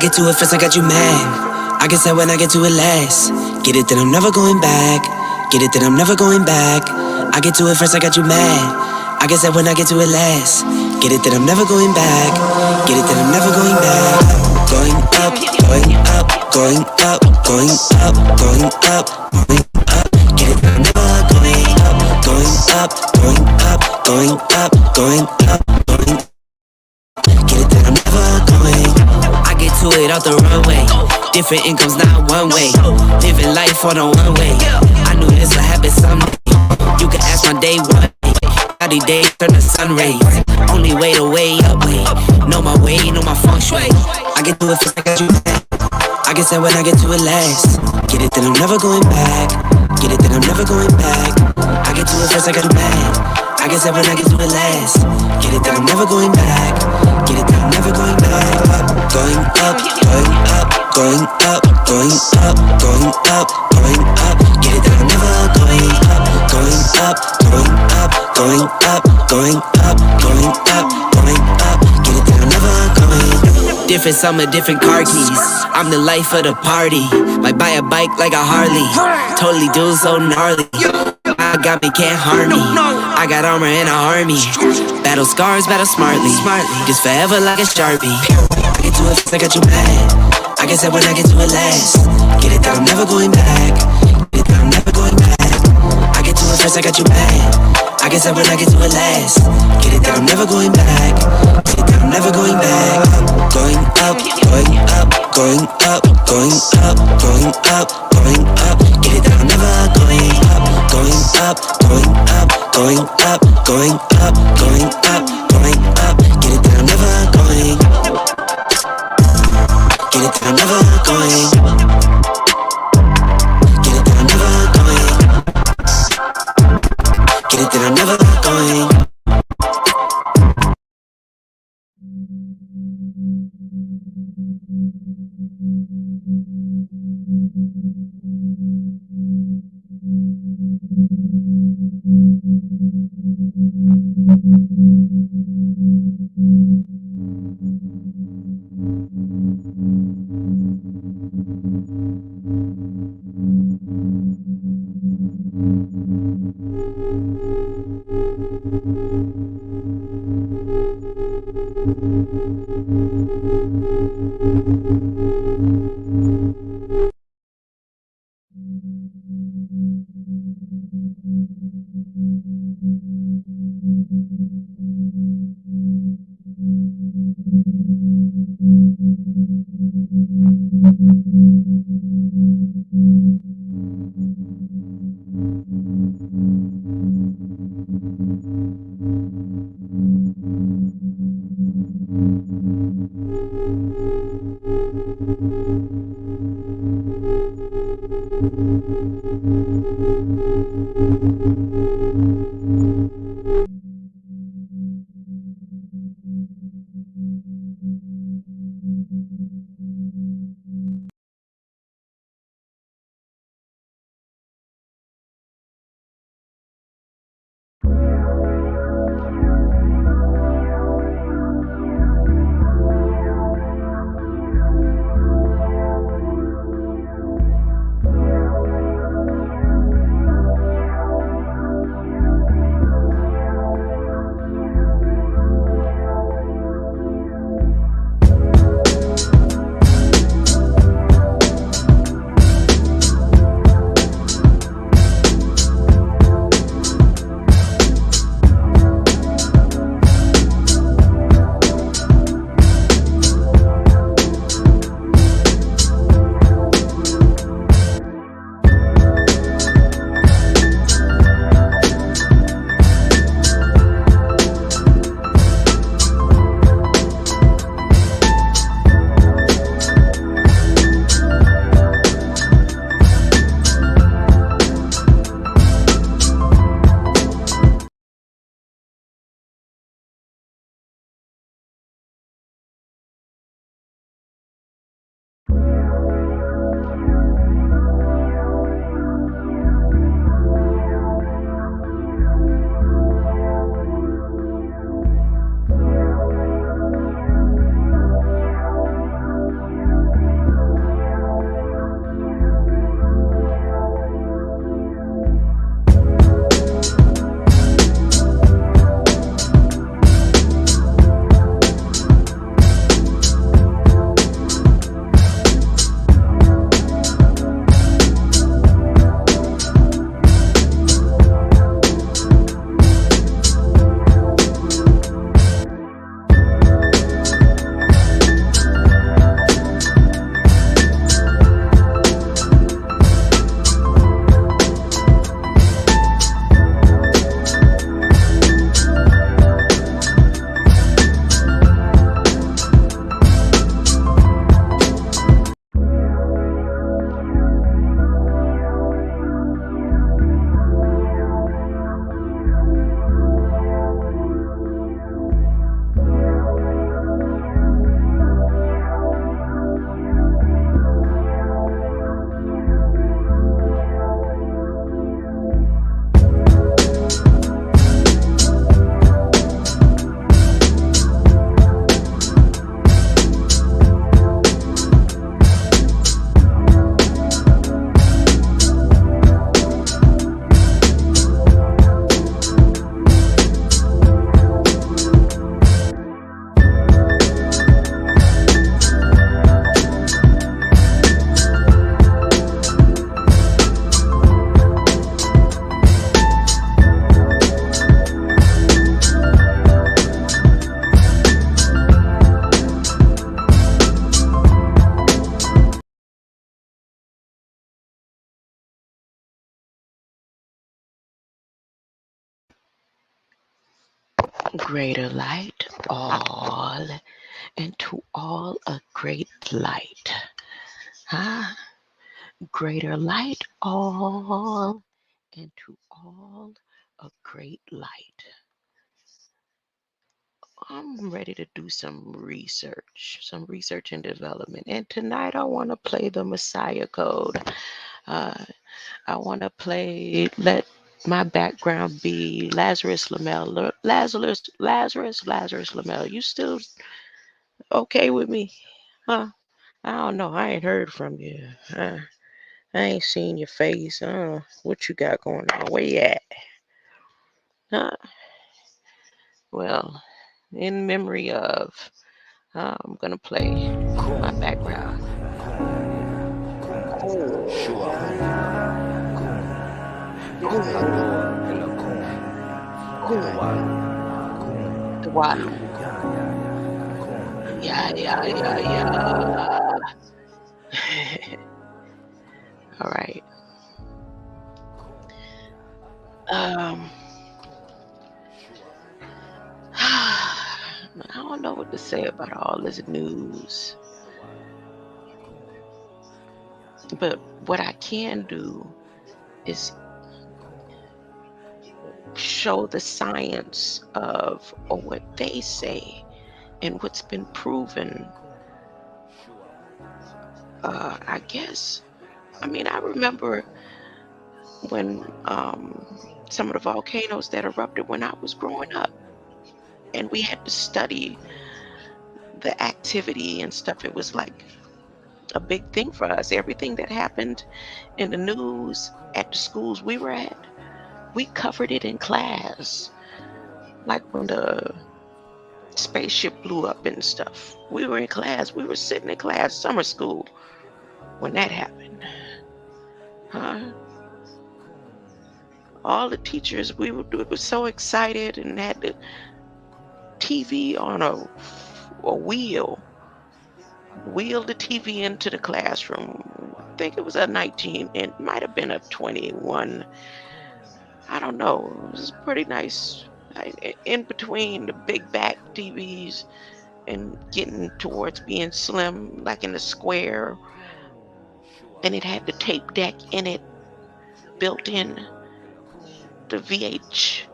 get to it first, I got you mad. I guess that when I get to it last. Get it, then I'm never going back. Get it, then I'm never going back. I get to it first, I got you mad. I guess that when I get to it last. Get it, then I'm never going back. Get it, then I'm never going back. Going up, going up, going up, going up, going up, going up. Get it, then I'm never going up. Going up, going up, going up, going up, going up. Get it, then I'm never going. I get to it off the runway. Different incomes, not one way. Living life on a one way. I knew this would happen someday. You can ask my day one day. Cloudy days turn to sun rays. Only way to way up way. Know my way, know my feng shui. I get to it first, I got you back. I guess that when I get to it last. Get it, then I'm never going back. Get it, then I'm never going back. I get to it first, I got you back. I guess that when I get to it last. Get it, then I'm never going back. Get it, then I'm never going back. Going up, going up, going up, going up, going up, going up. Get it, then I'm never going up. Going up, going up, going up, going up, going up, going up. Get it, then I'm never going. Different summer, different car keys. I'm the life of the party. Might buy a bike like a Harley. Totally do so gnarly. I got me, can't harm me. I got armor and an army. Battle scars, battle smartly. Just forever like a Sharpie. I get to it first, I got you mad. I guess that when I get to it last. Get it, that I'm never going back. Get it, that I'm never going back. I get to it first, I got you mad. I guess that when I get to it last. Get it, that I'm never going back. Get it, that I'm never going back. Going up, going up, going up, going up, going up, going up. Get it, that I'm never going up. Going up, going up, going up, going up, going up, going up. Get it, that I'm never going. Get it, that I'm never going. Get it, that I'm never going. Get it, that I'm never going. Greater light, all, and to all a great light. Huh? Greater light, all, and to all a great light. I'm ready to do some research and development. And tonight I want to play the Messiah Code. Uh, I want to let my background be Lazarus Lamel. Lazarus Lamel. You still okay with me? Huh? I don't know. I ain't heard from you. I ain't seen your face. I don't know what you got going on. Where you at? Huh? Well, in memory of, I'm gonna play my background. Diablo. Yeah, yeah, yeah, yeah. All right. Um, I don't know what to say about all this news, but what I can do is show the science of or what they say and what's been proven. I guess. I mean, I remember when some of the volcanoes that erupted when I was growing up, and we had to study the activity and stuff. It was like a big thing for us. Everything that happened in the news at the schools we were at, we covered it in class. Like when the spaceship blew up and stuff. We were in class. We were sitting in class, summer school, when that happened. Huh? All the teachers, we were so excited and had the TV on a wheel the TV into the classroom. I think it was a 19, it might have been a 21. I don't know. It was pretty nice. In between the big back TVs and getting towards being slim, like in the square, and it had the tape deck in it built in, the VHS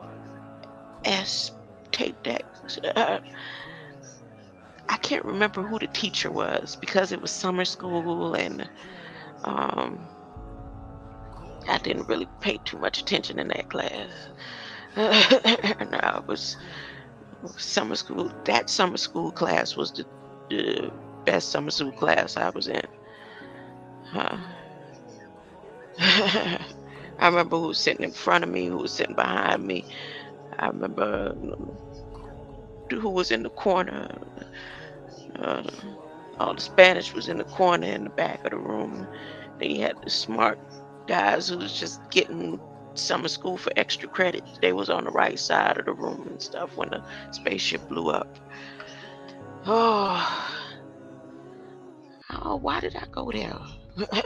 tape deck. Uh, I can't remember who the teacher was because it was summer school and um, I didn't really pay too much attention in that class. No, it was summer school. That summer school class was the best summer school class I was in. Huh? I remember who was sitting in front of me, who was sitting behind me. I remember who was in the corner. Uh, all the Spanish was in the corner in the back of the room. Then you had the smart guys who was just getting summer school for extra credits. They was on the right side of the room and stuff when the spaceship blew up. Oh, oh, why did I go there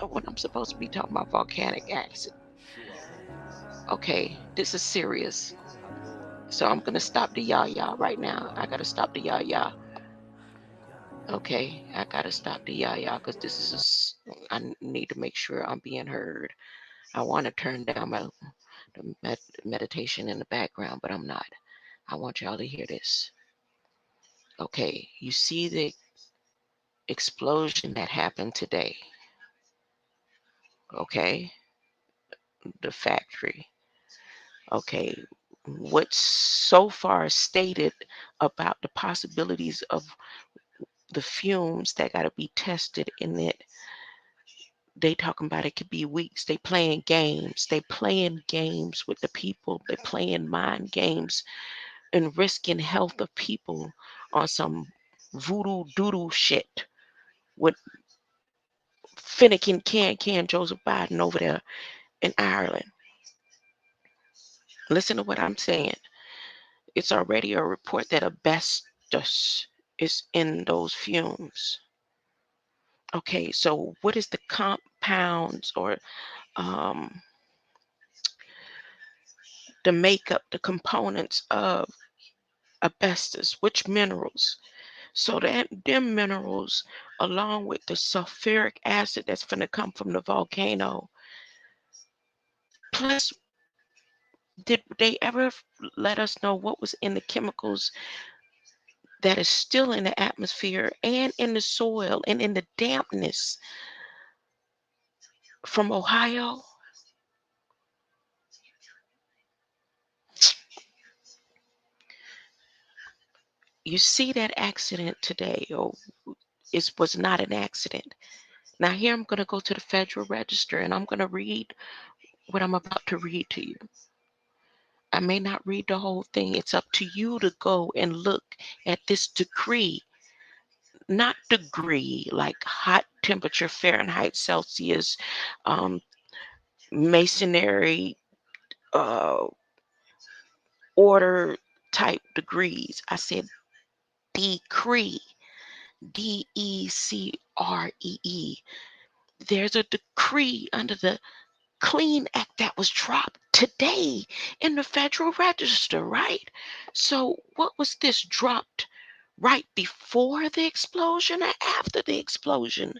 when I'm supposed to be talking about volcanic acid? Okay, this is serious. So I'm gonna stop the yah right now. I gotta stop the yah. Okay, I gotta stop the yah because this is I need to make sure I'm being heard. I want to turn down the meditation in the background, but I'm not. I want y'all to hear this. Okay, you see the explosion that happened today. Okay, the factory. Okay, what's so far stated about the possibilities of the fumes that got to be tested in it? They talking about it could be weeks. They playing games. They playing games with the people. They playing mind games and risking health of people on some voodoo doodoo shit with Finnegan can Joseph Biden over there in Ireland. Listen to what I'm saying. It's already a report that asbestos is in those fumes. Okay, so what is the compounds or um, the makeup, the components of asbestos, which minerals. So that them minerals, along with the sulfuric acid that's going to come from the volcano, plus did they ever let us know what was in the chemicals that is still in the atmosphere and in the soil and in the dampness from Ohio? You see that accident today, or it was not an accident. Now, here I'm going to go to the Federal Register and I'm going to read what I'm about to read to you. I may not read the whole thing. It's up to you to go and look at this decree, not degree like hot temperature, Fahrenheit, Celsius, um, masonry, uh, order type degrees. I said decree, DECREE. There's a decree under the Clean Act that was dropped today in the Federal Register, right? So, what was this dropped right before the explosion or after the explosion?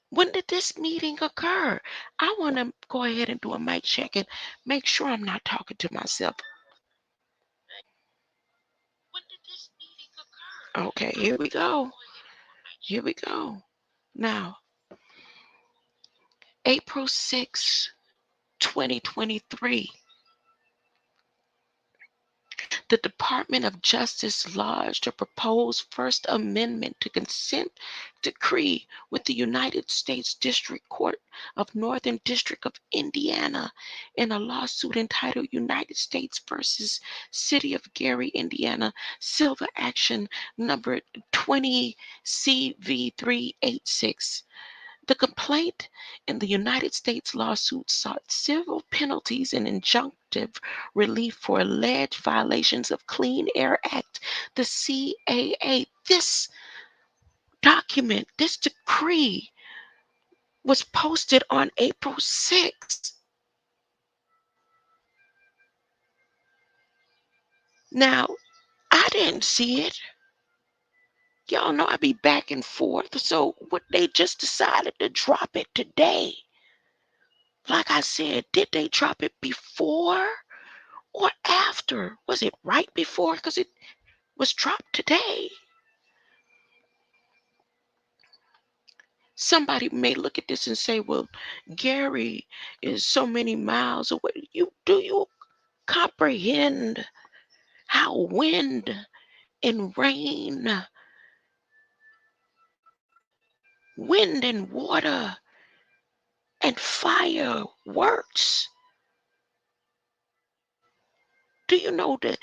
When did this meeting occur? I want to go ahead and do a mic check and make sure I'm not talking to myself. Okay, here we go. Here we go. Now, April 6, 2023. The Department of Justice lodged a proposed First Amendment to consent decree with the United States District Court of Northern District of Indiana in a lawsuit entitled United States versus City of Gary, Indiana, Civil Action number 20 CV386. The complaint in the United States lawsuit sought civil penalties and injunctive relief for alleged violations of Clean Air Act, the CAA. This document, this decree, was posted on April 6th. Now, I didn't see it. Y'all know I be back and forth. So what they just decided to drop it today. Like I said, did they drop it before or after? Was it right before? Because it was dropped today. Somebody may look at this and say, well, Gary is so many miles away. Do you comprehend how wind and rain, wind and water and fire works? Do you know that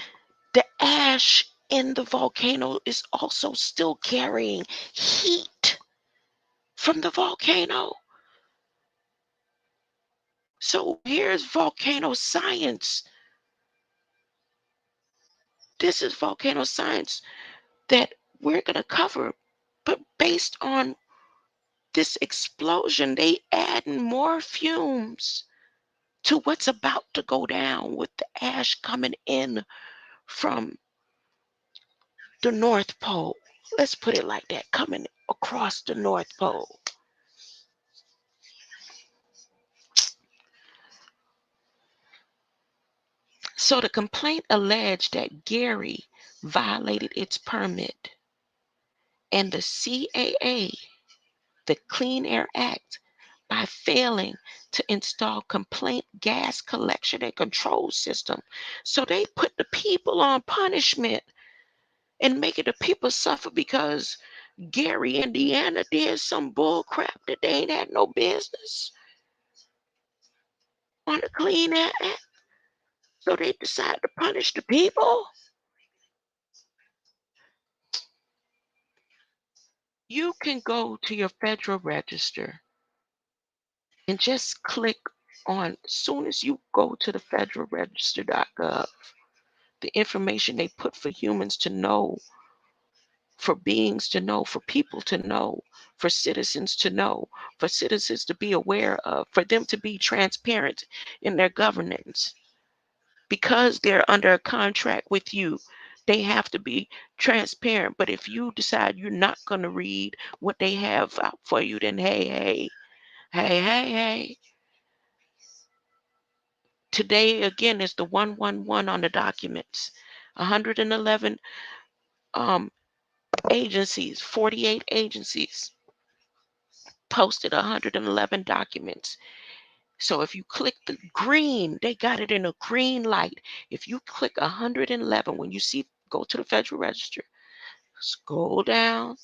the ash in the volcano is also still carrying heat from the volcano? So here's volcano science. This is volcano science that we're going to cover. But based on this explosion, they adding more fumes to what's about to go down with the ash coming in from the North Pole. Let's put it like that, coming across the North Pole. So the complaint alleged that Gary violated its permit, and the CAA, the Clean Air Act, by failing to install complaint gas collection and control system. So they put the people on punishment and making the people suffer because Gary, Indiana did some bull crap that they ain't had no business on the Clean Air Act. So they decided to punish the people. You can go to your Federal Register and just click on, as soon as you go to the federalregister.gov, the information they put for humans to know, for beings to know, for people to know, for citizens to know, for citizens to be aware of, for them to be transparent in their governance. because they're under a contract with you, they have to be transparent. But if you decide you're not going to read what they have out for you, then hey, today again is the 111 on the documents. 111 um, agencies, 48 agencies posted 111 documents. So if you click the green, they got it in a green light. If you click 111, when you see, go to the Federal Register, scroll down,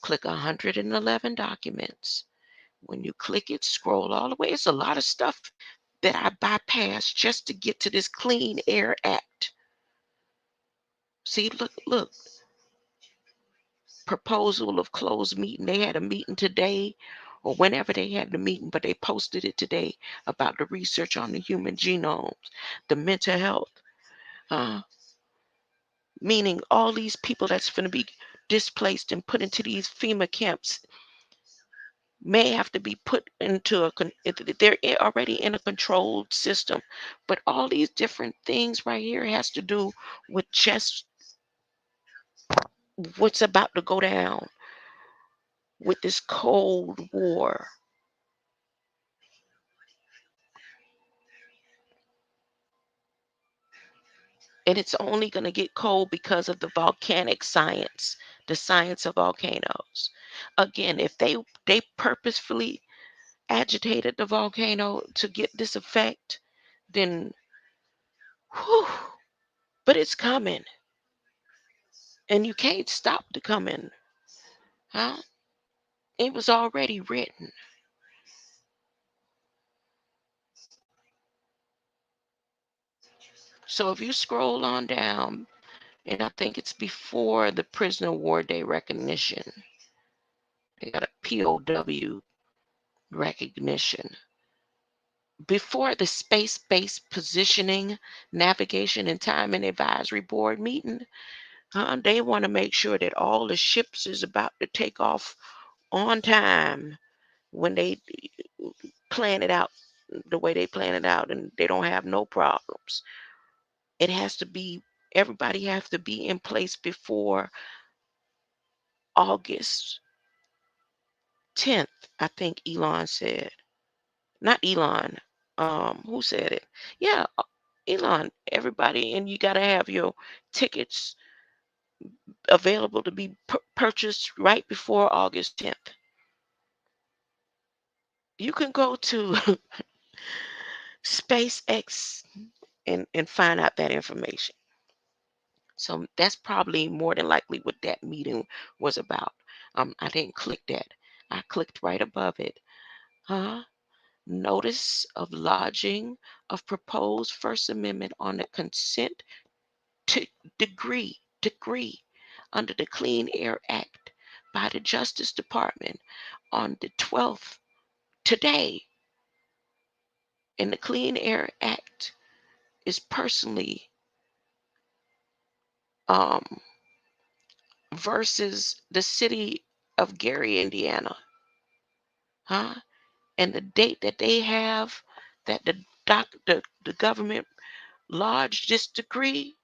click 111 documents. When you click it, scroll all the way. It's a lot of stuff that I bypassed just to get to this Clean Air Act. See, look, proposal of closed meeting. They had a meeting today or whenever they had the meeting, but they posted it today about the research on the human genomes, the mental health, uh, meaning all these people that's going to be displaced and put into these FEMA camps may have to be put into they're already in a controlled system, but all these different things right here has to do with just what's about to go down with this Cold War. And it's only going to get cold because of the volcanic science, the science of volcanoes. Again, if they purposefully agitated the volcano to get this effect, then whew, but it's coming. And you can't stop the coming. Huh? It was already written. So if you scroll on down, and I think it's before the Prisoner of War Day recognition, they got a POW recognition. Before the space-based positioning, navigation, and timing advisory board meeting, they want to make sure that all the ships is about to take off on time when they plan it out the way they plan it out, and they don't have no problems. It has to be, everybody has to be in place before August 10th, I think Elon said. Not Elon. Who said it? Yeah, Elon. Everybody, and you got to have your tickets available to be purchased right before August 10th. You can go to SpaceX and find out that information. So that's probably more than likely what that meeting was about. I didn't click that. I clicked right above it. Huh? Notice of lodging of proposed First Amendment on the consent to decree under the Clean Air Act by the Justice Department on the 12th today. And the Clean Air Act is personally um, versus the city of Gary, Indiana. Huh? And the date that they have that the government lodged this decree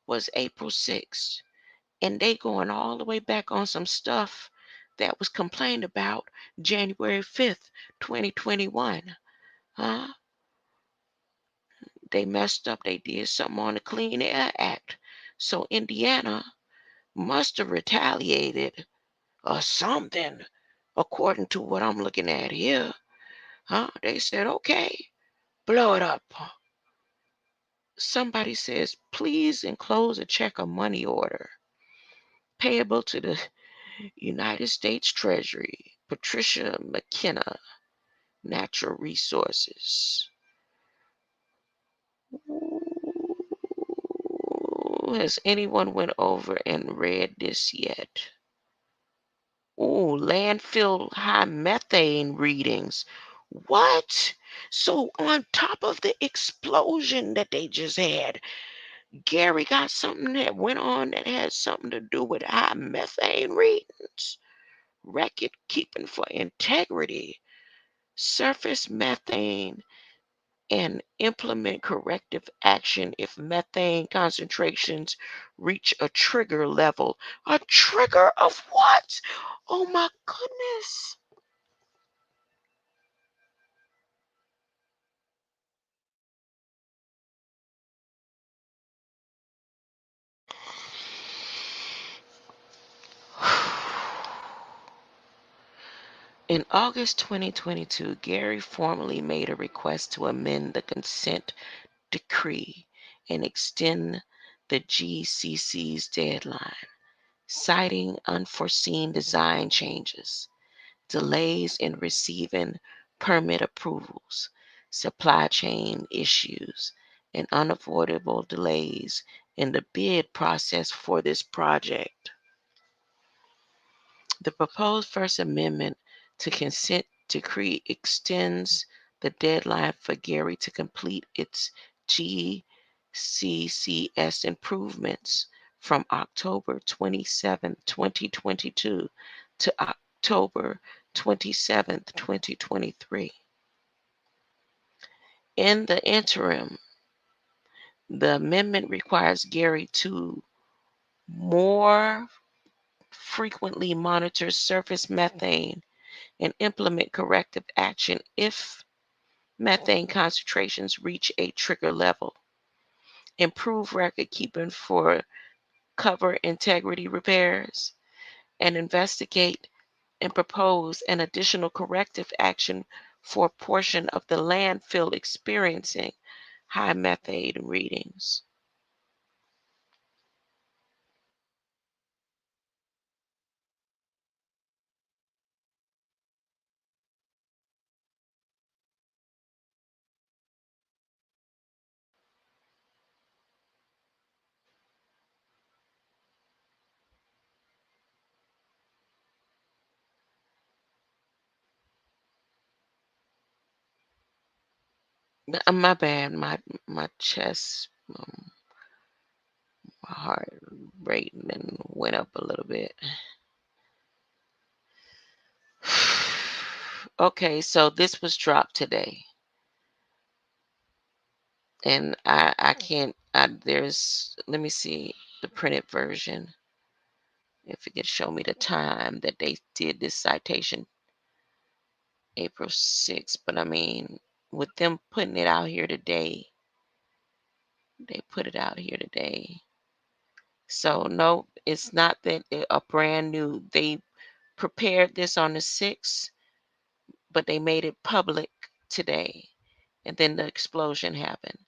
was April 6th. And they going all the way back on some stuff that was complained about January 5th, 2021. Huh? They messed up. They did something on the Clean Air Act. So Indiana must have retaliated or something, according to what I'm looking at here. Huh? They said, okay, blow it up. Somebody says, please enclose a check or money order payable to the United States Treasury, Patricia McKenna, Natural Resources. Ooh, has anyone went over and read this yet? Oh, landfill high methane readings. What? So on top of the explosion that they just had, Gary got something that went on that had something to do with high methane readings. Record keeping for integrity. Surface methane and implement corrective action if methane concentrations reach a trigger level. A trigger of what? Oh my goodness. In August 2022, Gary formally made a request to amend the consent decree and extend the GCC's deadline, citing unforeseen design changes, delays in receiving permit approvals, supply chain issues, and unavoidable delays in the bid process for this project. The proposed First Amendment to consent decree extends the deadline for Gary to complete its GCCS improvements from October 27, 2022 to October 27, 2023. In the interim, the amendment requires Gary to more frequently monitor surface methane and implement corrective action if methane concentrations reach a trigger level, improve record keeping for cover integrity repairs, and investigate and propose an additional corrective action for a portion of the landfill experiencing high methane readings. My bad, my chest, my heart rate and went up a little bit. Okay, so this was dropped today, and I can't. There's, let me see the printed version if it can show me the time that they did this citation, April 6th. But I mean, with them putting it out here today, they put it out here today. So no, it's not that a brand new. They prepared this on the 6th, but they made it public today, and then the explosion happened.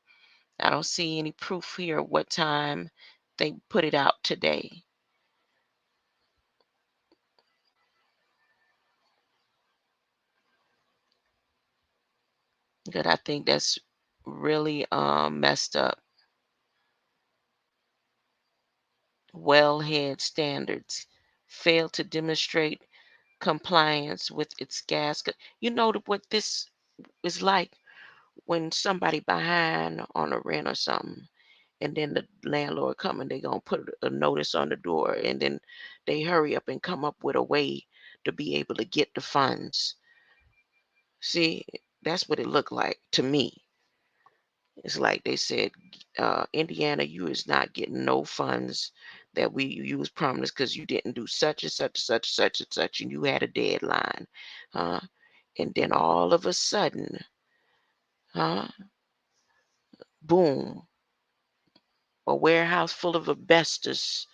I don't see any proof here what time they put it out today. But I think that's really messed up. Wellhead standards failed to demonstrate compliance with its gas. You know what this is like when somebody behind on a rent or something, and then the landlord come and they gonna put a notice on the door, and then they hurry up and come up with a way to be able to get the funds. See, that's what it looked like to me. It's like they said, Indiana, you is not getting no funds that you was promised because you didn't do such and such and such and such and such, and you had a deadline. Uh, and then all of a sudden, uh, boom, a warehouse full of asbestos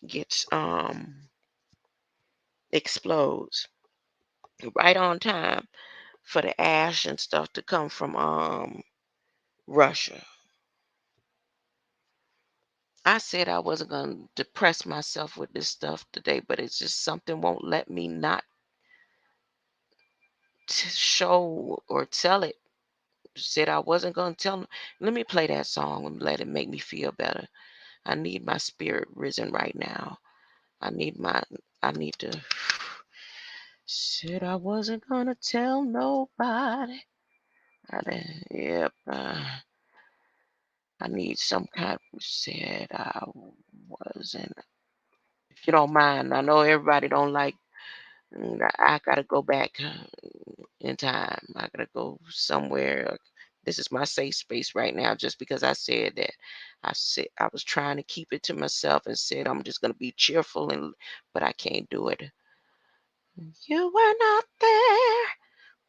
gets explodes right on time for the ash and stuff to come from Russia. I said I wasn't going to depress myself with this stuff today, but it's just something won't let me not show or tell it. Said I wasn't going to tell. Let me play that song and let it make me feel better. I need my spirit risen right now. I need my, I need to. Said I wasn't going to tell nobody. Yep. I need some kind of, said I wasn't. If you don't mind, I know everybody don't like. I gotta go back in time. I gotta go somewhere this is my safe space right now, just because I said that. I was trying to keep it to myself and said I'm just gonna be cheerful, but I can't do it. You were not there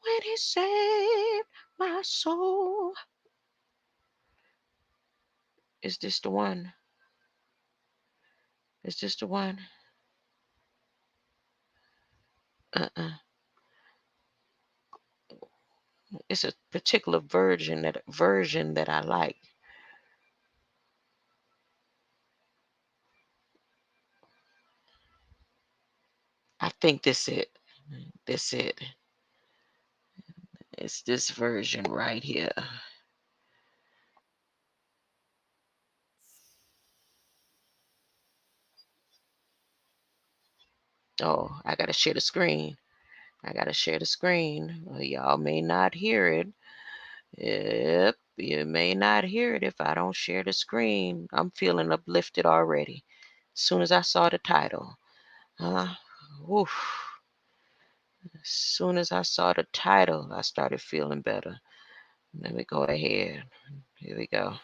when he saved my soul. Is this the one? Is this the one? It's a particular version that I like. I think this it. This it. It's this version right here. Oh, I gotta share the screen. Y'all may not hear it. Yep, you may not hear it if I don't share the screen. I'm feeling uplifted already. As soon as I saw the title. Woof. As soon as I saw the title, I started feeling better. Let me go ahead. Here we go.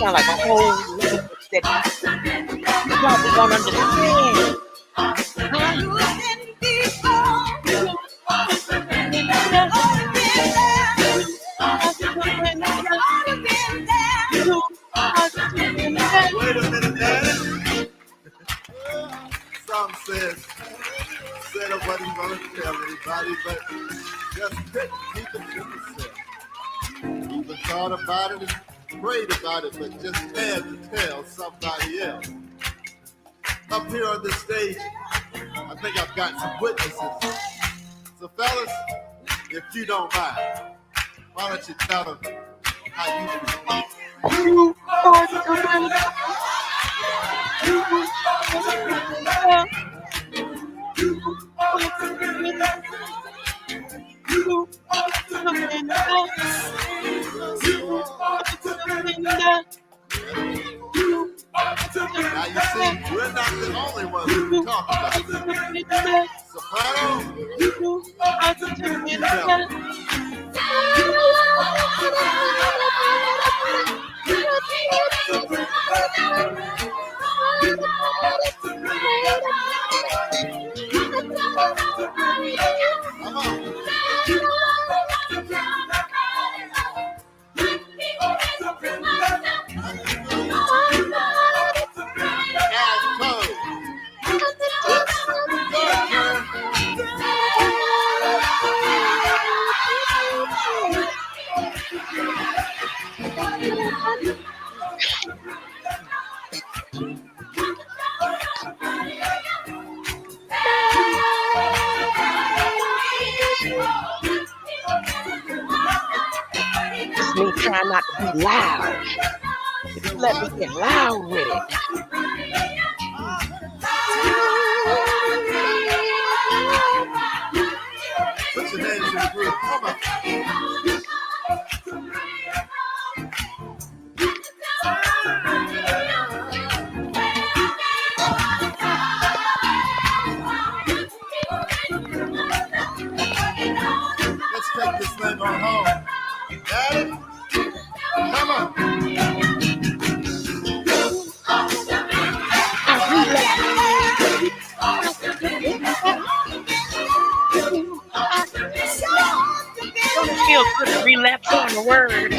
sound like a whole language that you probably don't understand. Huh? You are to surrender. You are to surrender. You are to surrender. Wait a minute, Daddy. Some said I wasn't going to tell anybody, but just couldn't keep it to myself. Even thought about it and prayed about it, but just had to tell somebody else. Up here on this stage, I think I've got some witnesses. So fellas, if you don't mind, why don't you tell them how you feel? You are to surrender. You are to surrender. You are to surrender. You are to surrender. You are to surrender. You are to surrender. Now you see, we're not the only ones who talk about this. Soprano, You are to surrender. come on. Alto. Your turn. It's me trying not to be loud. If you let me get loud with it. Put your hands in the group. Come on. Let's take this thing on home. Got it? Come on. I relapse. Don't it feel good to relapse on the word?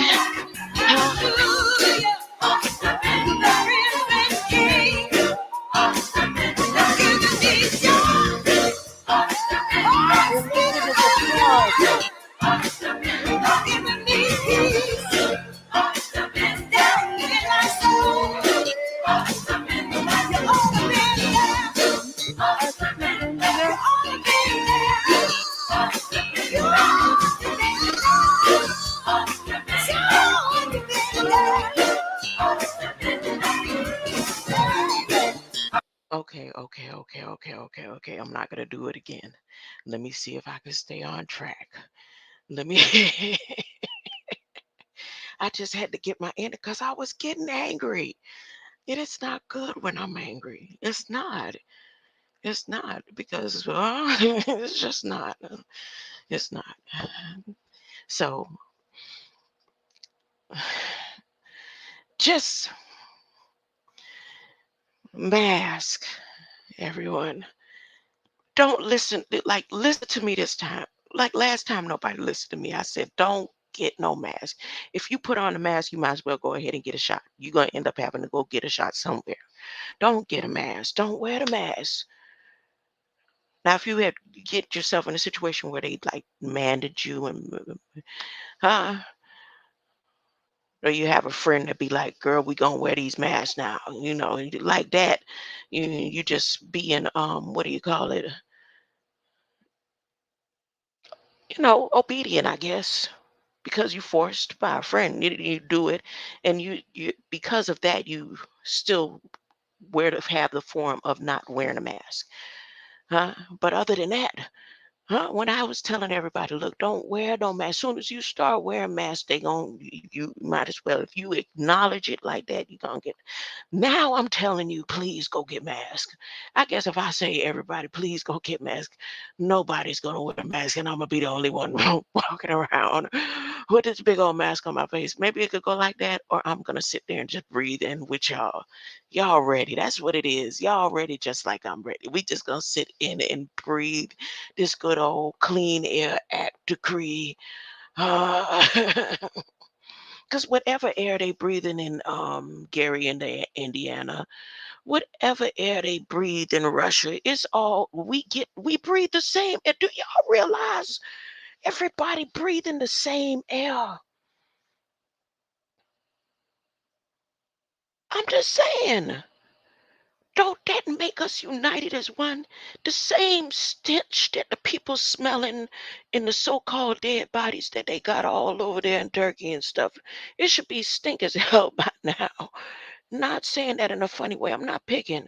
Okay. I'm not gonna do it again. Let me see if I can stay on track. Let me. I just had to get my end because I was getting angry. It is not good when I'm angry. It's not. It's not because it's just not. It's not. So just mask, everyone. Don't listen. Listen to me this time. Like last time, nobody listened to me. I said, don't get no mask. If you put on a mask, you might as well go ahead and get a shot. You're going to end up having to go get a shot somewhere. Don't get a mask. Don't wear the mask. Now, if you get yourself in a situation where they like demanded you and or you have a friend that be like, girl, we gonna wear these masks now, like that, you just being what do you call it? Obedient, I guess, because you forced by a friend. You do it, and you because of that, you still have the form of not wearing a mask. But other than that, Huh? When I was telling everybody, look, don't wear no mask. As soon as you start wearing masks, they gon' you might as well. If you acknowledge it like that, you're gonna get. Now I'm telling you, please go get mask. I guess if I say everybody, please go get mask, nobody's gonna wear a mask, and I'm gonna be the only one walking around with this big old mask on my face. Maybe it could go like that, or I'm gonna sit there and just breathe in with y'all. Y'all ready? That's what it is. Y'all ready, just like I'm ready. We just gonna sit in and breathe this good old Clean Air Act decree. Because whatever air they breathing in Gary, Indiana, whatever air they breathe in Russia, it's all we breathe the same air. Do y'all realize everybody breathing the same air? I'm just saying. Don't that make us united as one? The same stench that the people smelling in the so-called dead bodies that they got all over there in Turkey and stuff. It should be stink as hell by now. Not saying that in a funny way. I'm not picking.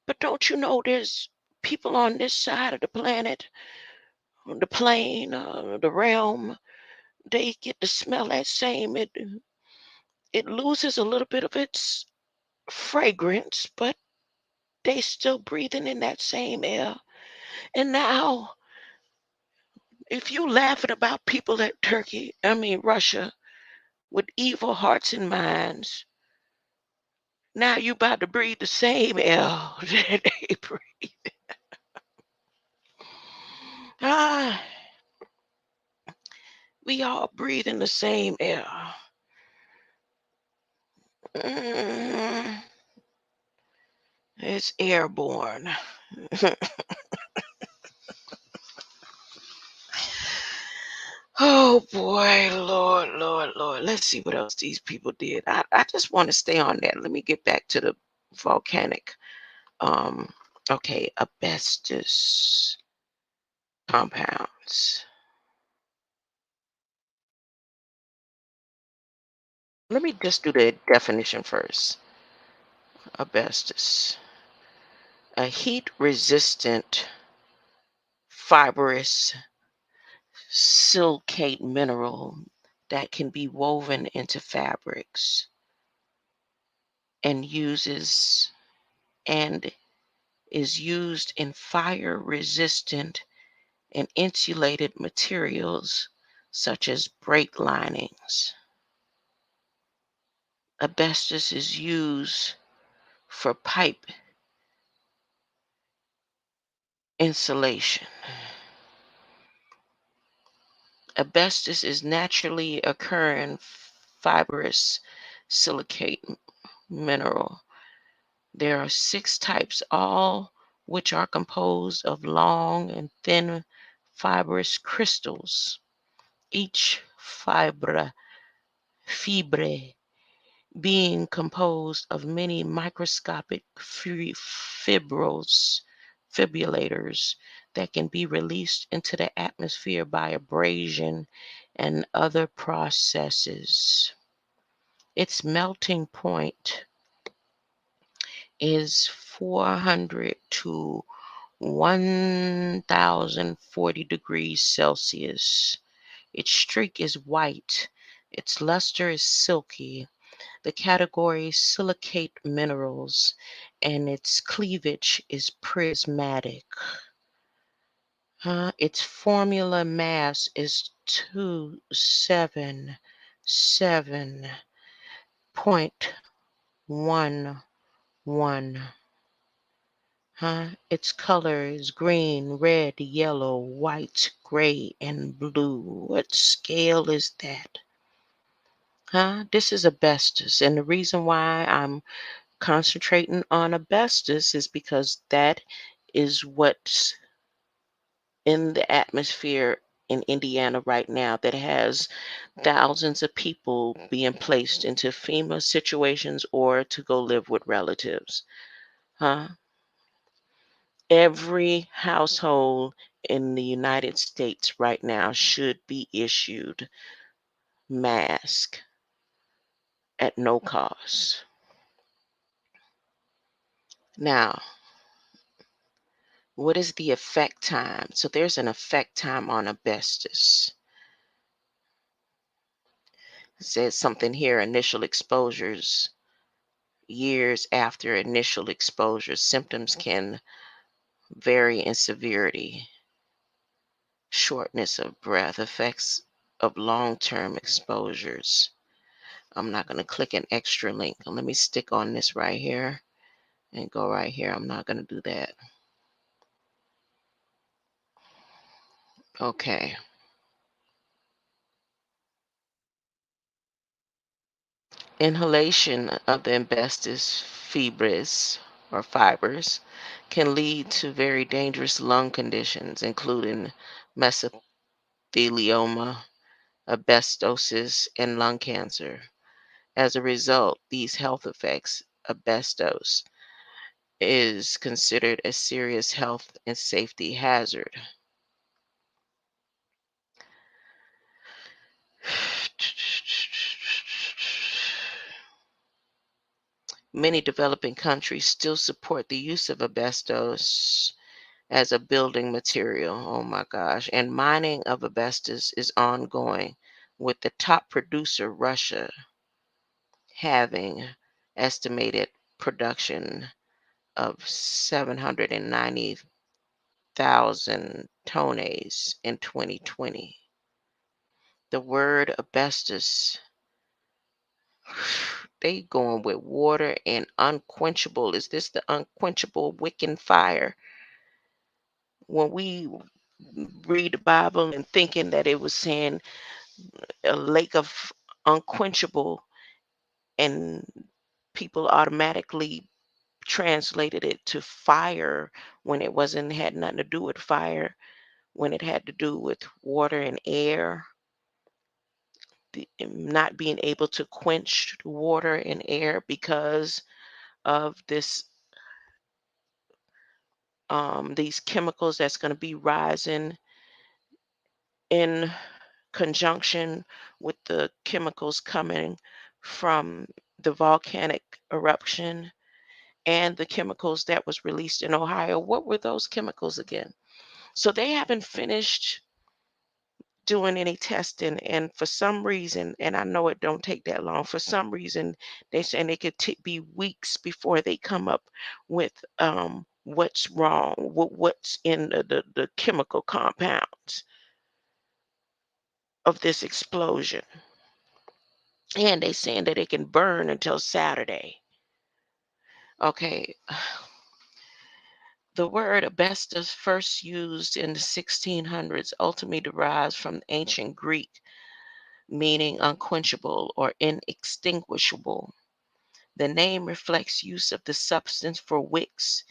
But don't you know there's people on this side of the planet, on the plane, the realm, they get to smell that same. It loses a little bit of its fragrance, but they still breathing in that same air. And now, if you laughing about people at Russia, with evil hearts and minds, now you about to breathe the same air that they breathe. Ah, we all breathing the same air. Mm, it's airborne. Oh boy, Lord, Lord, Lord. Let's see what else these people did. I just want to stay on that. Let me get back to the volcanic. Um, okay, asbestos compounds. Let me just do the definition first. Asbestos, a heat resistant fibrous silicate mineral that can be woven into fabrics and uses and is used in fire resistant and insulated materials such as brake linings. Asbestos is used for pipe insulation. Asbestos is naturally occurring fibrous silicate mineral. There are 6 types, all which are composed of long and thin fibrous crystals. Each fibre being composed of many microscopic fibrillators that can be released into the atmosphere by abrasion and other processes. Its melting point is 400 to 1040 degrees Celsius. Its streak is white. Its luster is silky. The category silicate minerals, and its cleavage is prismatic. Its formula mass is 277.11. Its color is green, red, yellow, white, gray, and blue. What scale is that? This is asbestos. And the reason why I'm concentrating on asbestos is because that is what's in the atmosphere in Indiana right now that has thousands of people being placed into FEMA situations or to go live with relatives. Huh? Every household in the United States right now should be issued mask at no cost. Now, What is the effect time? So there's an effect time on asbestos. It says something here, initial exposures. Years after initial exposure, symptoms can vary in severity. Shortness of breath, effects of long-term exposures. I'm not going to click an extra link. Let me stick on this right here and go right here. I'm not going to do that. Okay. Inhalation of the asbestos fibers can lead to very dangerous lung conditions, including mesothelioma, asbestosis, and lung cancer. As a result, these health effects, asbestos is considered a serious health and safety hazard. Many developing countries still support the use of asbestos as a building material. Oh my gosh. And mining of asbestos is ongoing, with the top producer, Russia, having estimated production of 790,000 tonnes in 2020. The word asbestos, they going with water and unquenchable. Is this the unquenchable Wiccan fire? When we read the Bible and thinking that it was saying a lake of unquenchable, and people automatically translated it to fire when it wasn't, had nothing to do with fire, when it had to do with water and air, not being able to quench water and air because of this these chemicals that's going to be rising in conjunction with the chemicals coming from the volcanic eruption and the chemicals that was released in Ohio. What were those chemicals again? So they haven't finished doing any testing, and for some reason, and I know it don't take that long, for some reason they saying it could be weeks before they come up with what's wrong, what's in the chemical compounds of this explosion. And they saying that it can burn until Saturday. Okay. The word asbestos, first used in the 1600s, ultimately derives from ancient Greek, meaning unquenchable or inextinguishable. The name reflects use of the substance for wicks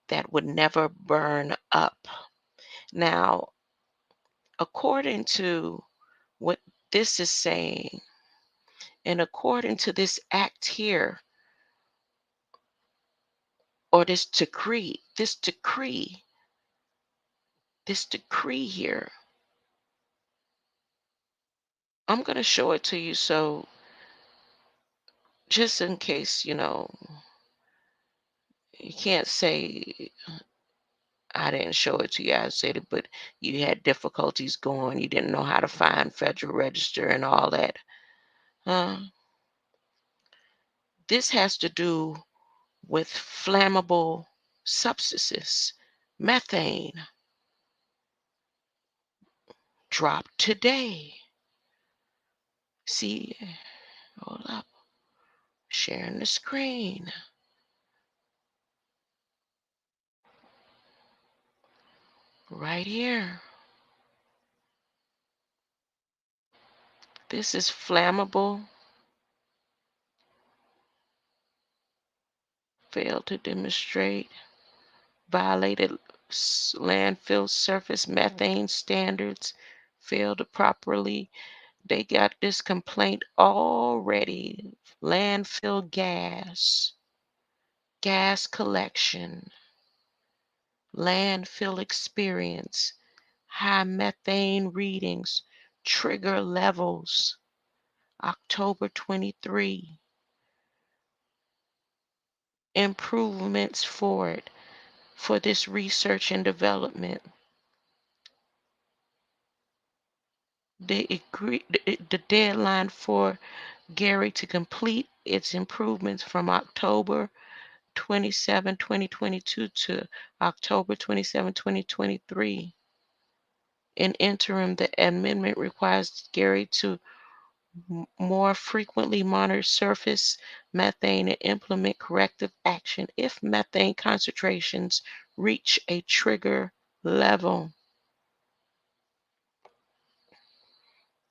that would never burn up. Now, according to what this is saying, and according to this act here, or this decree here, I'm going to show it to you. So just in case, you can't say I didn't show it to you, I said it, but you had difficulties going, you didn't know how to find Federal Register and all that. This has to do with flammable substances. Methane dropped today. See, hold up, sharing the screen. Right here. This is flammable. Failed to demonstrate. Violated landfill surface methane standards. Failed to properly. They got this complaint already. Landfill gas collection, landfill experience, high methane readings, trigger levels, October 23, improvements for it. for this research and development. The deadline for Gary to complete its improvements from October 27, 2022 to October 27, 2023. In interim, the amendment requires Gary to more frequently monitor surface methane and implement corrective action if methane concentrations reach a trigger level.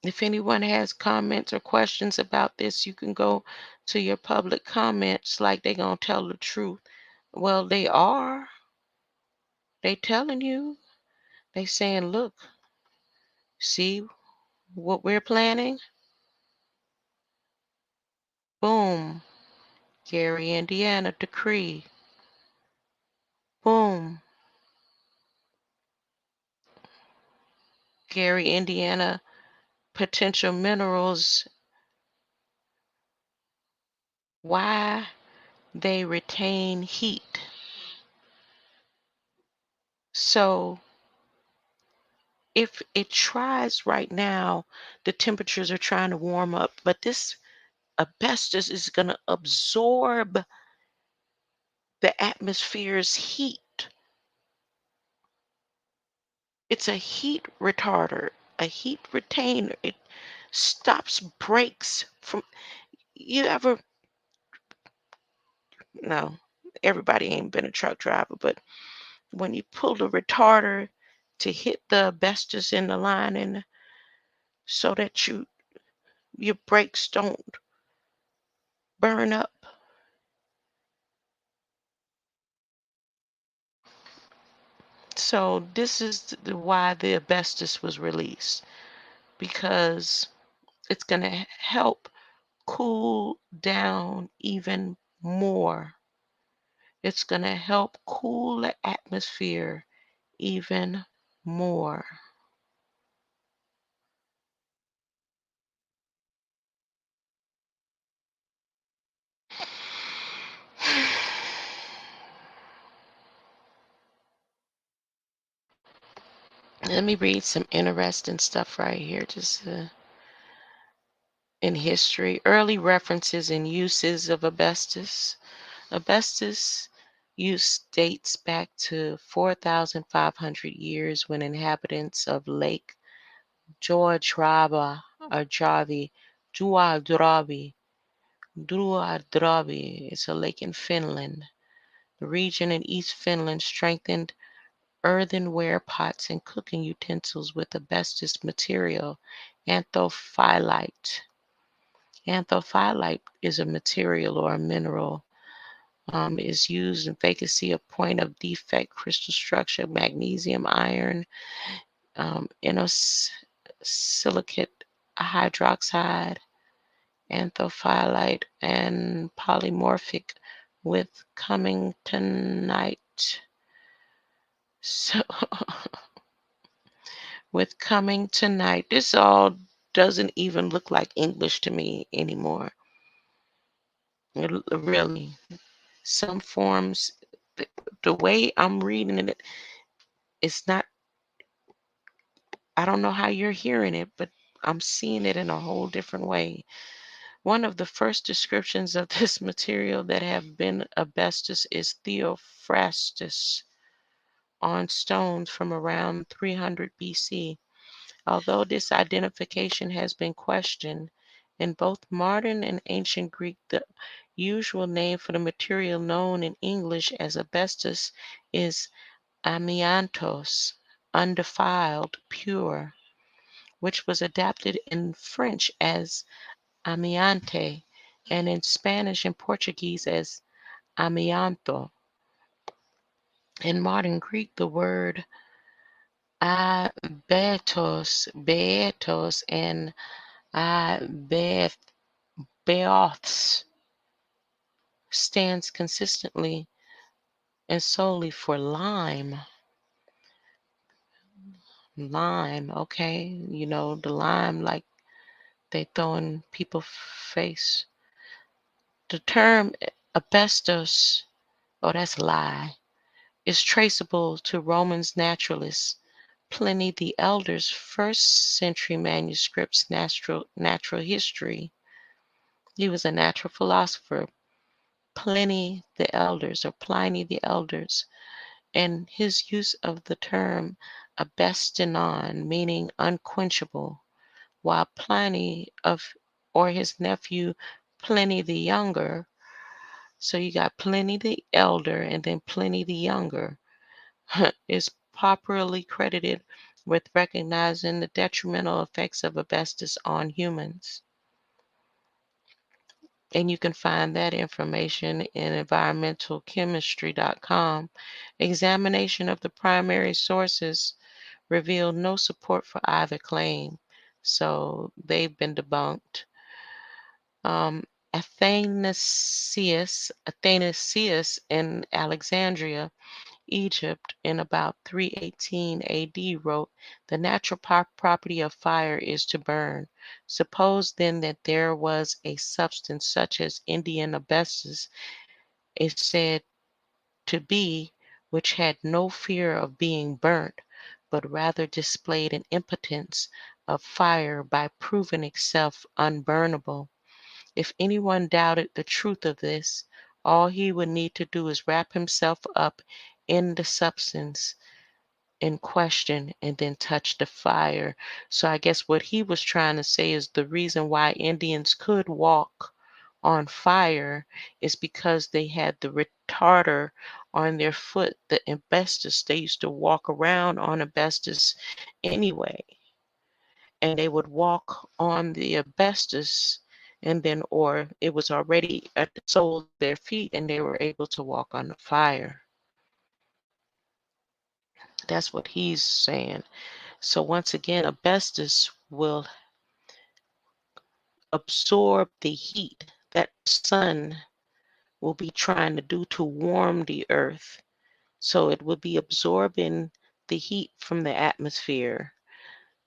If anyone has comments or questions about this, you can go to your public comments like they're going to tell the truth. Well, they are. They telling you. They saying, look, see what we're planning? Boom. Gary, Indiana decree. Boom. Gary, Indiana potential minerals. Why they retain heat. So if it tries right now, the temperatures are trying to warm up, but this asbestos is going to absorb the atmosphere's heat. It's a heat retarder, a heat retainer. It stops breaks from, you ever, no, everybody ain't been a truck driver, but when you pull the retarder to hit the asbestos in the lining so that your brakes don't burn up. So this is why the asbestos was released, because it's going to help cool down even more. It's going to help cool the atmosphere even more. Let me read some interesting stuff right here, just in history. Early references and uses of asbestos. Asbestos use dates back to 4,500 years when inhabitants of Lake Juadrabi or Juadrabi, it's a lake in Finland. The region in East Finland strengthened earthenware pots and cooking utensils with asbestos material, anthophyllite. Anthophyllite is a material or a mineral. Is used in vacancy of point of defect crystal structure, magnesium, iron, silicate hydroxide, anthophyllite, and polymorphic with cummingtonite. So with cummingtonite, this all doesn't even look like English to me anymore. Really, some forms, the way I'm reading it, it's not, I don't know how you're hearing it, but I'm seeing it in a whole different way. One of the first descriptions of this material that have been asbestos is Theophrastus on stones from around 300 BC. Although this identification has been questioned, in both modern and ancient Greek, the usual name for the material known in English as asbestos is amiantos, undefiled, pure, which was adapted in French as amiante and in Spanish and Portuguese as amianto. In modern Greek, the word beatos, and beoths stands consistently and solely for lime. Lime, okay? You know, the lime like they throw in people's face. The term asbestos, oh, that's a lie. is traceable to Romans naturalist Pliny the Elder's first-century manuscripts, Natural History. He was a natural philosopher, Pliny the Elders, and his use of the term abestinon, meaning unquenchable, while Pliny or his nephew Pliny the Younger. So you got Pliny the Elder and then Pliny the Younger is popularly credited with recognizing the detrimental effects of asbestos on humans. And you can find that information in environmentalchemistry.com. Examination of the primary sources revealed no support for either claim, so they've been debunked. Athanasius in Alexandria, Egypt, in about 318 AD wrote, "The natural property of fire is to burn. Suppose then that there was a substance such as Indian asbestos is said to be, which had no fear of being burnt, but rather displayed an impotence of fire by proving itself unburnable. If anyone doubted the truth of this, all he would need to do is wrap himself up in the substance in question and then touch the fire." So I guess what he was trying to say is the reason why Indians could walk on fire is because they had the retarder on their foot, the asbestos. They used to walk around on asbestos anyway, and they would walk on the asbestos, and then, or it was already at the soles of their feet and they were able to walk on the fire. That's what he's saying. So once again, asbestos will absorb the heat that the sun will be trying to do to warm the earth. So it will be absorbing the heat from the atmosphere.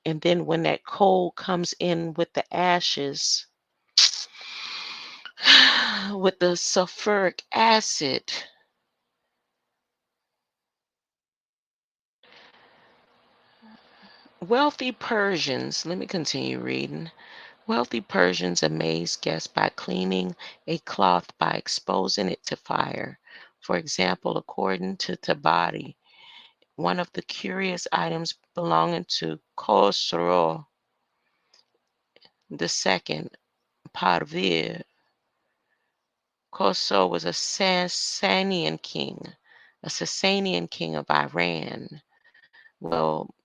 And then when that cold comes in with the ashes, with the sulfuric acid, wealthy Persians, let me continue reading. Wealthy Persians amazed guests by cleaning a cloth by exposing it to fire. For example, according to Tabari, one of the curious items belonging to Khosrow II Parvir. Khosrow was a Sasanian king of Iran. Well,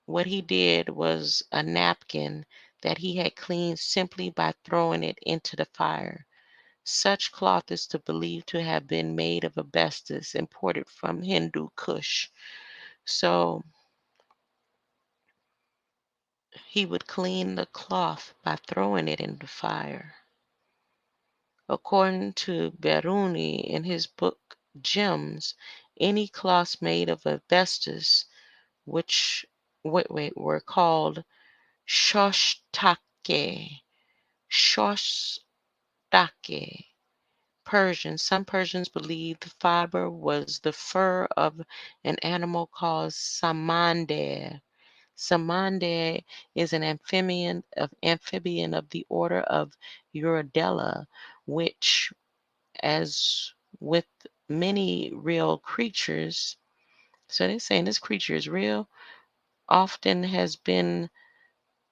what he did was a napkin that he had cleaned simply by throwing it into the fire. Such cloth is believed to have been made of asbestos imported from Hindu Kush. So he would clean the cloth by throwing it in the fire. According to Beruni in his book Gems, any cloths made of asbestos, which were called shoshtake, shoshtake, Some Persians believed the fiber was the fur of an animal called samandar. Samandar is an amphibian of the order of Urodela, which, as with many real creatures, so they're saying this creature is real, often has been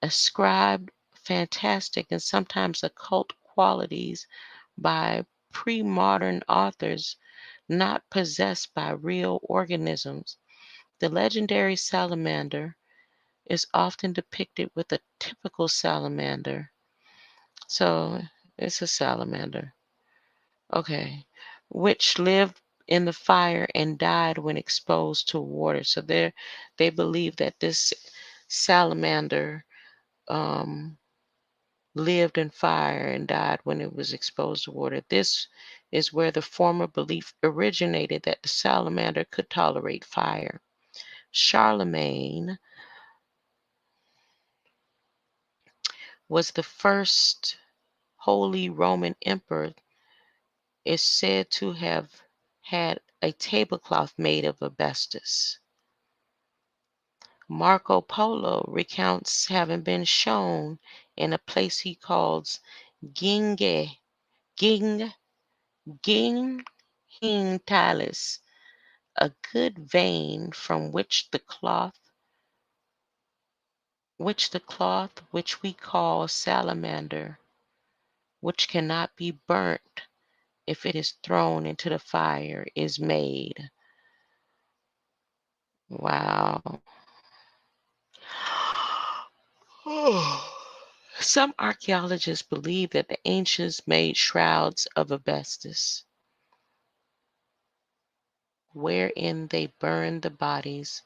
ascribed fantastic and sometimes occult qualities by pre-modern authors not possessed by real organisms. The legendary salamander is often depicted with a typical salamander. So it's a salamander. Okay. Which lived in the fire and died when exposed to water. So they believe that this salamander um, lived in fire and died when it was exposed to water. This is where the former belief originated that the salamander could tolerate fire. Charlemagne was the first Holy Roman Emperor, is said to have had a tablecloth made of asbestos. Marco Polo recounts having been shown in a place he calls Ginge, Ging, Ginghintalis, a good vein from which the cloth which we call salamander, which cannot be burnt if it is thrown into the fire, is made. Wow. Some archaeologists believe that the ancients made shrouds of asbestos, wherein they burned the bodies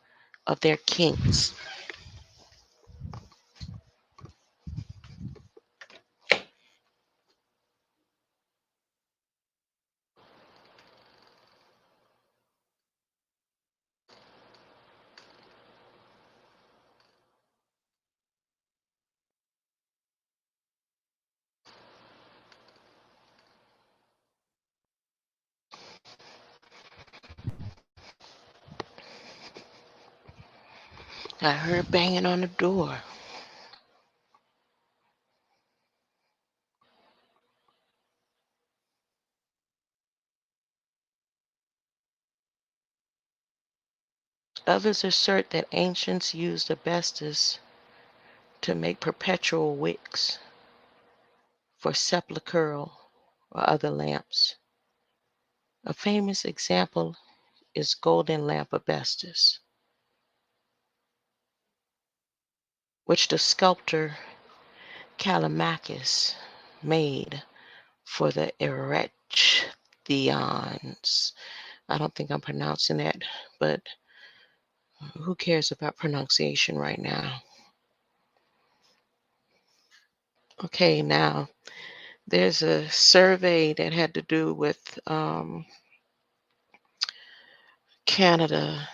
of their kings. I heard banging on the door. Others assert that ancients used asbestos to make perpetual wicks for sepulchral or other lamps. A famous example is golden lamp asbestos, which the sculptor Callimachus made for the Erections. I don't think I'm pronouncing that, but who cares about pronunciation right now? Okay, now there's a survey that had to do with Canada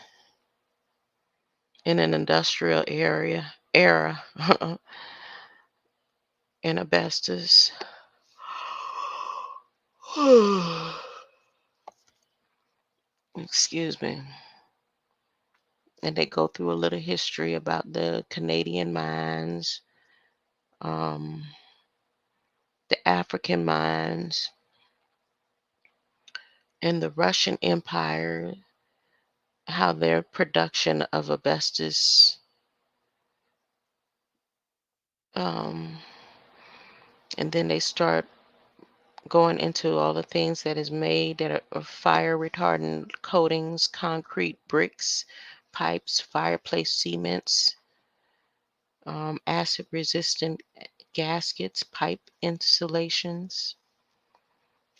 in an industrial era in asbestos. Excuse me. And they go through a little history about the Canadian mines, the African mines, and the Russian Empire, how their production of asbestos, and then they start going into all the things that is made that are fire retardant coatings, concrete bricks, pipes, fireplace cements, acid resistant gaskets, pipe insulations.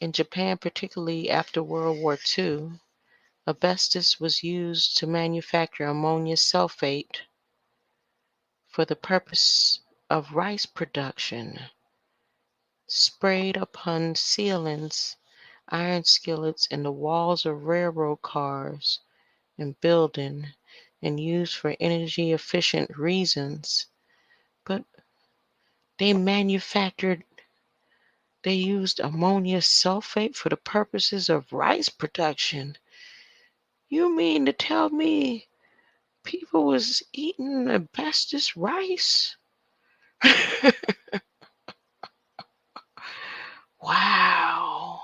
In Japan, particularly after World War II, asbestos was used to manufacture ammonia sulfate for the purpose of rice production, sprayed upon ceilings, iron skillets, and the walls of railroad cars and building, and used for energy efficient reasons. But they used ammonia sulfate for the purposes of rice production. You mean to tell me people was eating asbestos rice? Wow.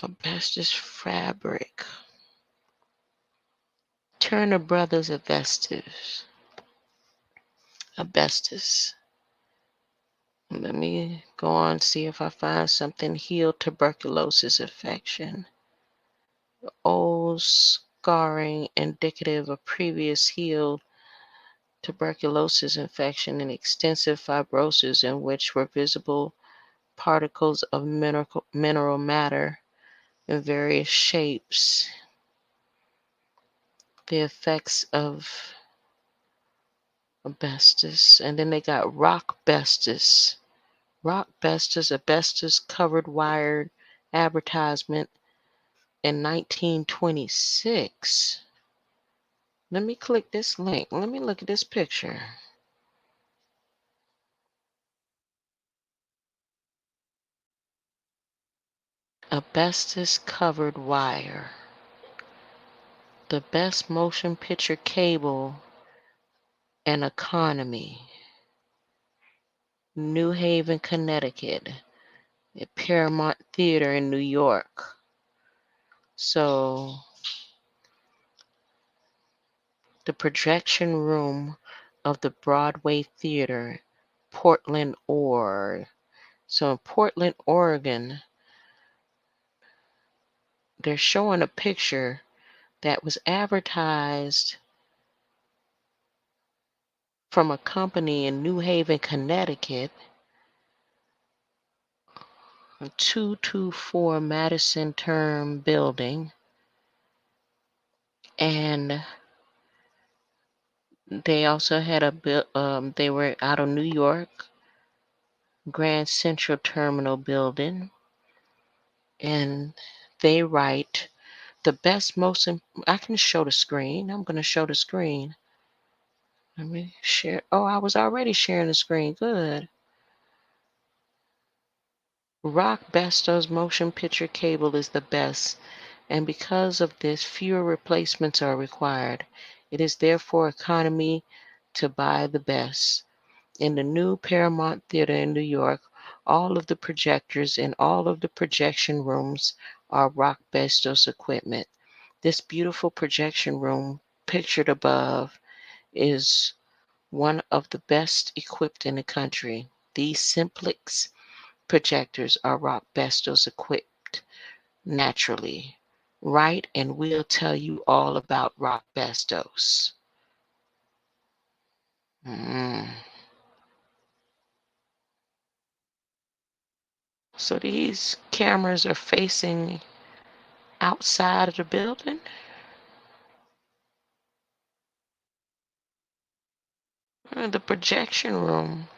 Asbestos fabric. Turner Brothers asbestos. Asbestos. Let me go on, see if I find something. Healed tuberculosis infection. Old scarring indicative of previous healed tuberculosis infection and extensive fibrosis in which were visible particles of mineral matter in various shapes. The effects of asbestos. And then they got rockbestos. Rockbestos, asbestos covered wire advertisement in 1926. Let me click this link. Let me look at this picture. asbestos covered wire. The best motion picture cable and economy. New Haven, Connecticut. At Paramount Theater in New York. So the projection room of the Broadway Theater, Portland, Oregon. So in Portland, Oregon, they're showing a picture that was advertised from a company in New Haven, Connecticut, 224 Madison Term Building. And they also had they were out of New York, Grand Central Terminal Building. And they write the best, I can show the screen. I'm going to show the screen. Let me share. Oh, I was already sharing the screen. Good. Rock Besto's motion picture cable is the best, and because of this, fewer replacements are required. It is therefore economy to buy the best. In the new Paramount Theater in New York, all of the projectors in all of the projection rooms are Rock Besto's equipment. This beautiful projection room pictured above is one of the best equipped in the country. These Simplex projectors are Rock Besto's equipped naturally. Right, and we'll tell you all about Rock Bestos. So these cameras are facing outside of the building. The projection room.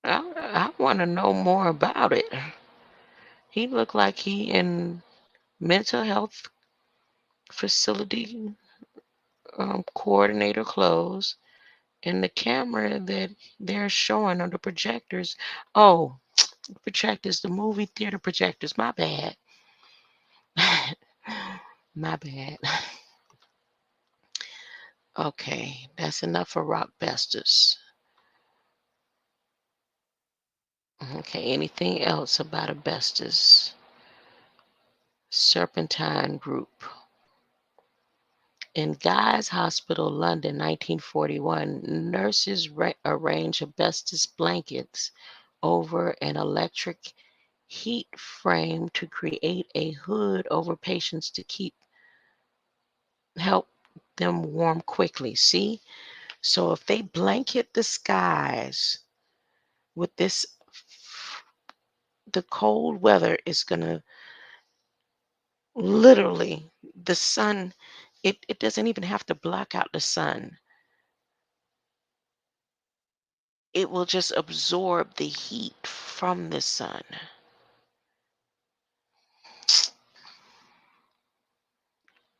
I want to know more about it. He looked like he in mental health facility coordinator clothes, and the camera that they're showing on the projectors. Oh, projectors, the movie theater projectors. My bad. My bad. Okay, that's enough for Rock Besters. Okay, anything else about asbestos? Serpentine Group. In Guy's Hospital, London, 1941, nurses arranged asbestos blankets over an electric heat frame to create a hood over patients to help them warm quickly. See? So if they blanket the skies with this, the cold weather is going to literally, the sun, it doesn't even have to block out the sun. It will just absorb the heat from the sun.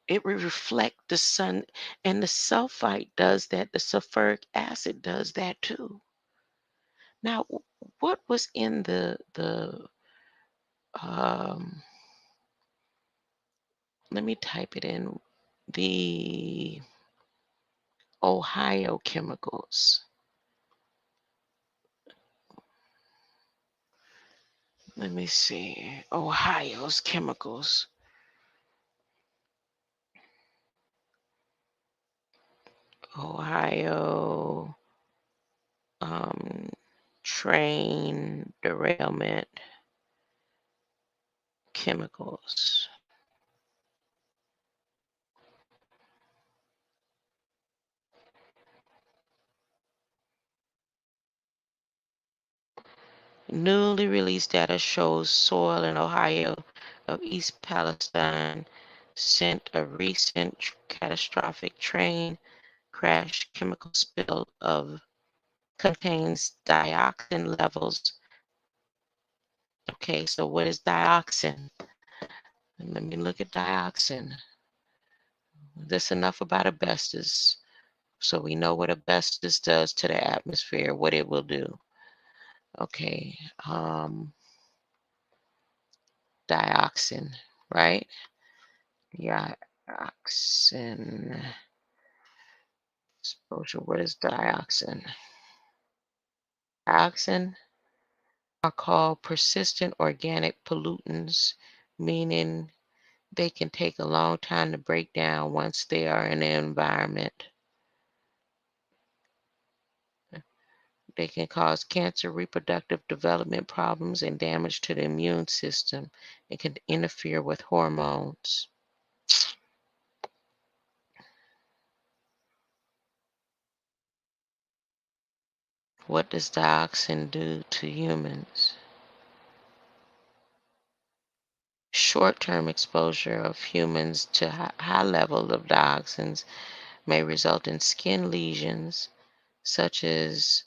It will reflect the sun, and the sulfite does that. The sulfuric acid does that too. Now, what was in let me type it in, the Ohio chemicals. Let me see, Ohio's chemicals. Ohio train derailment chemicals. Newly released data shows soil in Ohio of East Palestine sent a recent catastrophic train crash chemical spill of contains dioxin levels. Okay, so what is dioxin? Let me look at dioxin. That's enough about asbestos. So we know what asbestos does to the atmosphere, what it will do. Okay. dioxin, right? Dioxin exposure. What is dioxin? Dioxin are called persistent organic pollutants, meaning they can take a long time to break down once they are in the environment. They can cause cancer, reproductive development problems, and damage to the immune system. It can interfere with hormones. What does dioxin do to humans? Short-term exposure of humans to high levels of dioxins may result in skin lesions such as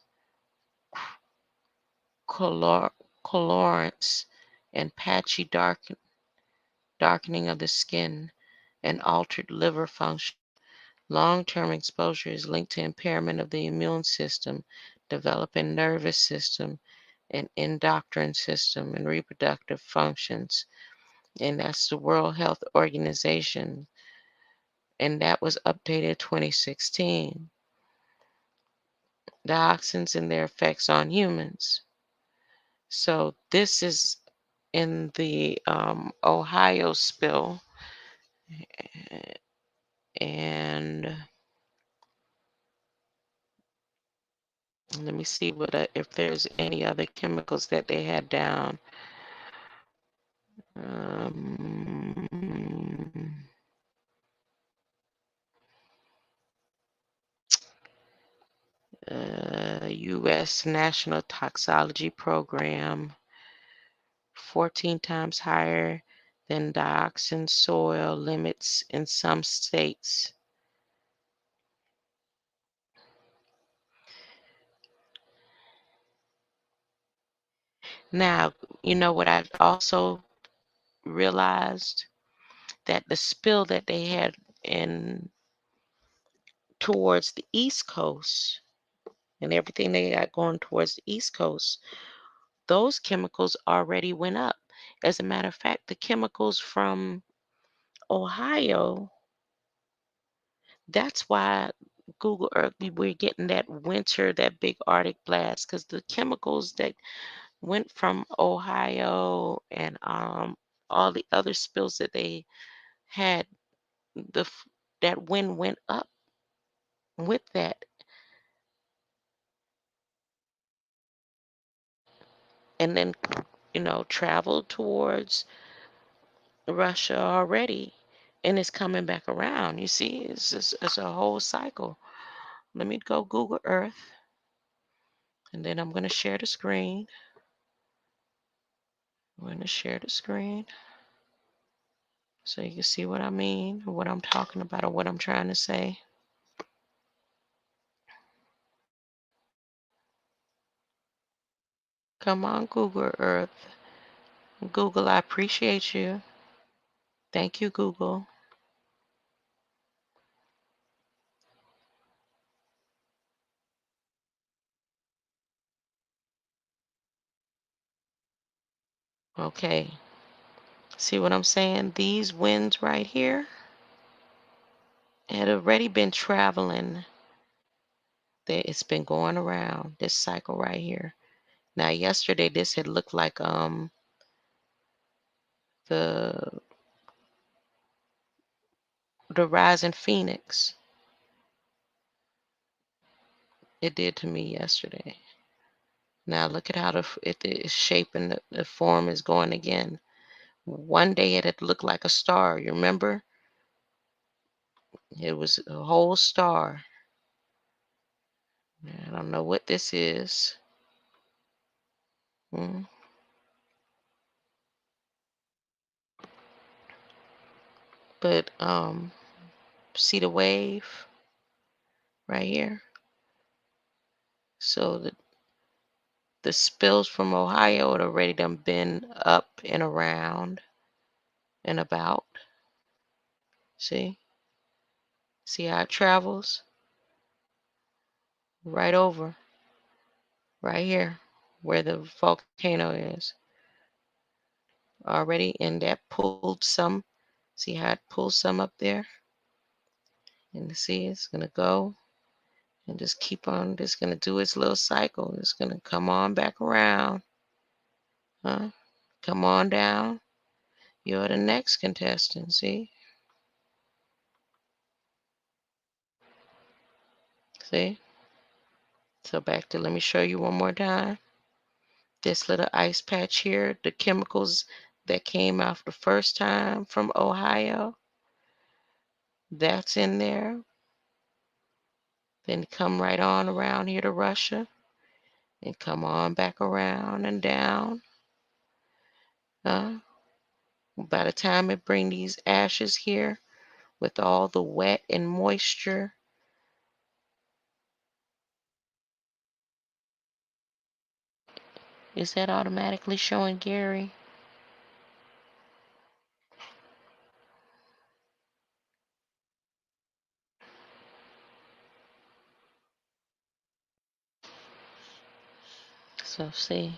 colorants and patchy darkening of the skin and altered liver function. Long-term exposure is linked to impairment of the immune system, developing nervous system, and endocrine system and reproductive functions. And that's the World Health Organization. And that was updated 2016. Dioxins and their effects on humans. So this is in the Ohio spill. And let me see if there's any other chemicals that they had down. U.S. National Toxicology Program, 14 times higher than dioxin soil limits in some states. Now, you know what I've also realized? That the spill that they had in towards the East Coast and everything they got going towards the East Coast, those chemicals already went up. As a matter of fact, the chemicals from Ohio, that's why Google Earth, we're getting that winter, that big Arctic blast, because the chemicals that went from Ohio and all the other spills that they had, that wind went up with that. And then, traveled towards Russia already, and it's coming back around. You see, it's a whole cycle. Let me go Google Earth, and then I'm going to share the screen. I'm going to share the screen so you can see what I mean, or what I'm talking about, or what I'm trying to say. Come on, Google Earth. Google, I appreciate you. Thank you, Google. Okay. See what I'm saying? These winds right here had already been traveling. It's been going around this cycle right here. Now, yesterday this had looked like the rising phoenix. It did to me yesterday. Now look at how it is shaping. The form is going again. One day it had looked like a star. You remember? It was a whole star. I don't know what this is. Mm. But see the wave right here? So the spills from Ohio had already done been up and around and about. See? See how it travels? Right over. Right here where the volcano is. already, and that pulled some. See how it pulls some up there? And see, it's going to go and just keep on. Just going to do its little cycle. It's going to come on back around. Come on down. You're the next contestant, see? See? So back to, let me show you one more time. This little ice patch here, the chemicals that came out the first time from Ohio, that's in there. Then come right on around here to Russia and come on back around and down. By the time it bring these ashes here with all the wet and moisture, is that automatically showing Gary? So see.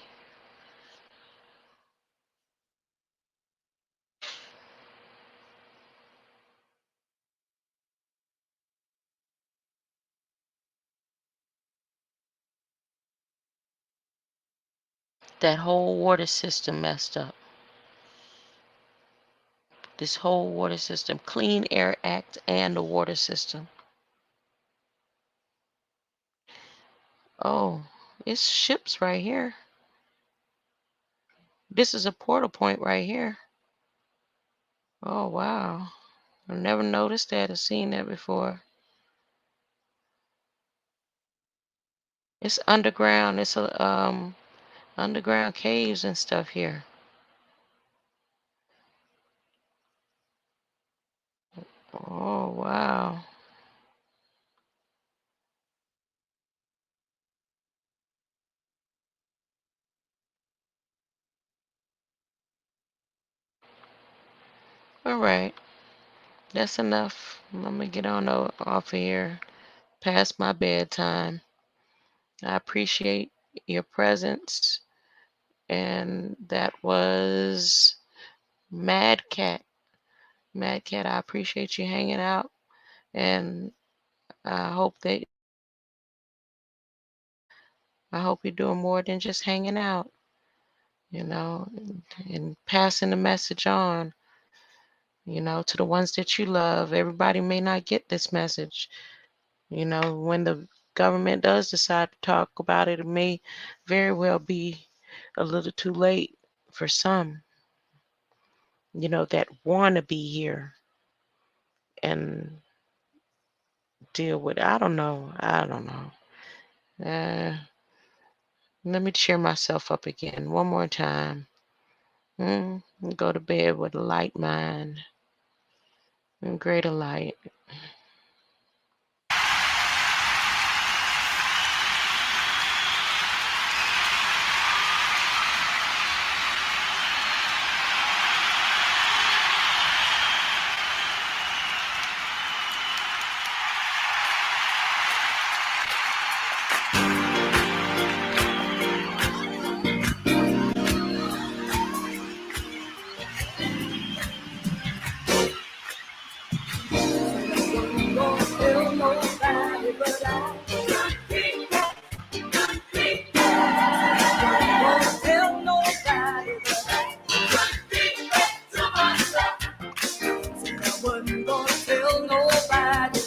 That whole water system messed up. This whole water system, Clean Air Act and the water system. Oh, it's ships right here. This is a portal point right here. Oh, wow. I've never noticed that or seen that before. It's underground. It's a underground caves and stuff here. Oh, wow. All right. That's enough. I'm gonna get on off of here. Past my bedtime. I appreciate your presence. And that was Mad Cat. Mad Cat, I appreciate you hanging out. And I hope you're doing more than just hanging out, and passing the message on, to the ones that you love. Everybody may not get this message. When the government does decide to talk about it, it may very well be a little too late for some, that want to be here and deal with it. I don't know. Let me cheer myself up again one more time. Go to bed with a light mind and greater light. Tell nobody